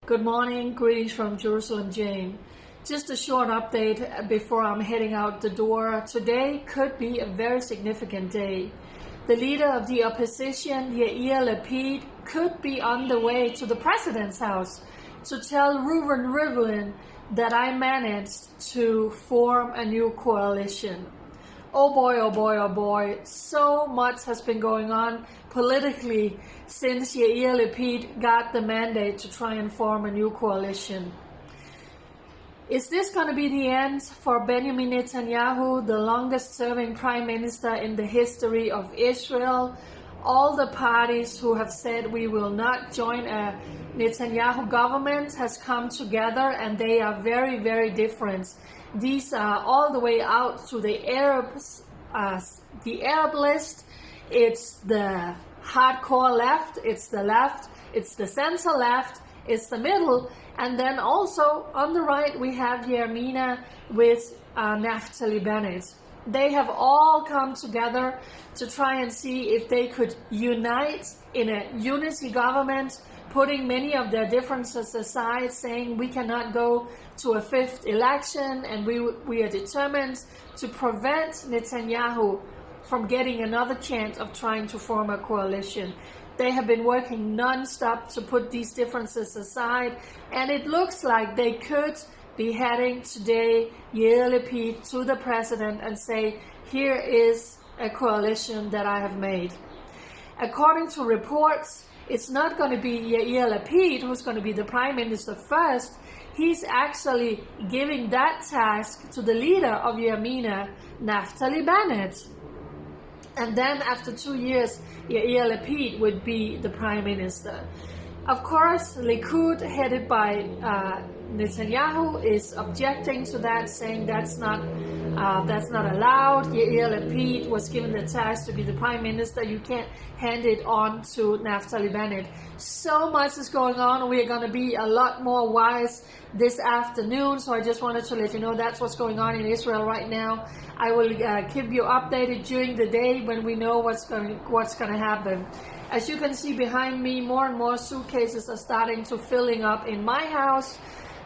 Good morning, greetings from Jerusalem, Jane. Just a short update before I'm heading out the door. Today could be a very significant day. The leader of the opposition, Yair Lapid, could be on the way to the president's house to tell Reuven Rivlin that I managed to form a new coalition. Oh boy, oh boy, oh boy, so much has been going on politically since Yair Lapid got the mandate to try and form a new coalition. Is this going to be the end for Benjamin Netanyahu, the longest serving prime minister in the history of Israel? All the parties who have said we will not join a Netanyahu government has come together, and they are very, very different. These are all the way out to the Arab list. It's the hardcore left, it's the center left, it's the middle, and then also on the right we have Yamina with Naftali Bennett. They have all come together to try and see if they could unite in a unity government, putting many of their differences aside, saying we cannot go to a fifth election, and we are determined to prevent Netanyahu from getting another chance of trying to form a coalition. They have been working non-stop to put these differences aside, and it looks like they could be heading today, Yair Lapid, to the president and say, here is a coalition that I have made. According to reports, it's not going to be Yair Lapid who's going to be the prime minister first. He's actually giving that task to the leader of Yamina, Naftali Bennett. And then after 2 years, Yair Lapid would be the prime minister. Of course, Likud, headed by Netanyahu, is objecting to that, saying that's not allowed. Yair Lapid was given the task to be the prime minister. You can't hand it on to Naftali Bennett. So much is going on. We are going to be a lot more wise this afternoon. So I just wanted to let you know that's what's going on in Israel right now. I will keep you updated during the day when we know what's going to happen. As you can see behind me, more and more suitcases are starting to filling up in my house.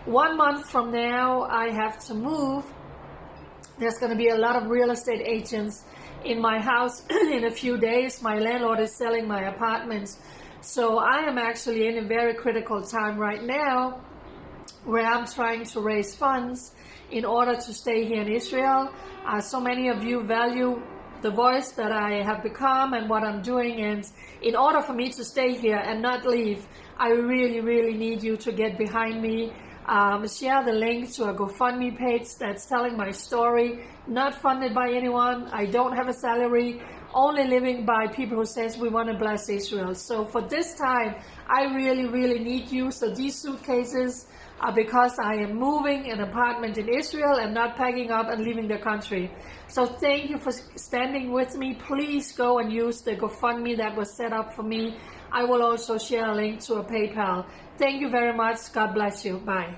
1 month from now, I have to move. There's going to be a lot of real estate agents in my house in a few days. My landlord is selling my apartments. So I am actually in a very critical time right now where I'm trying to raise funds in order to stay here in Israel. So many of you value the voice that I have become and what I'm doing, and in order for me to stay here and not leave, I really, really need you to get behind me. Share the link to a GoFundMe page that's telling my story. Not funded by anyone. I don't have a salary. Only living by people who says we want to bless Israel. So for this time, I really, really need you. So these suitcases are because I am moving an apartment in Israel and not packing up and leaving the country. So thank you for standing with me. Please go and use the GoFundMe that was set up for me. I will also share a link to a PayPal. Thank you very much. God bless you. Bye.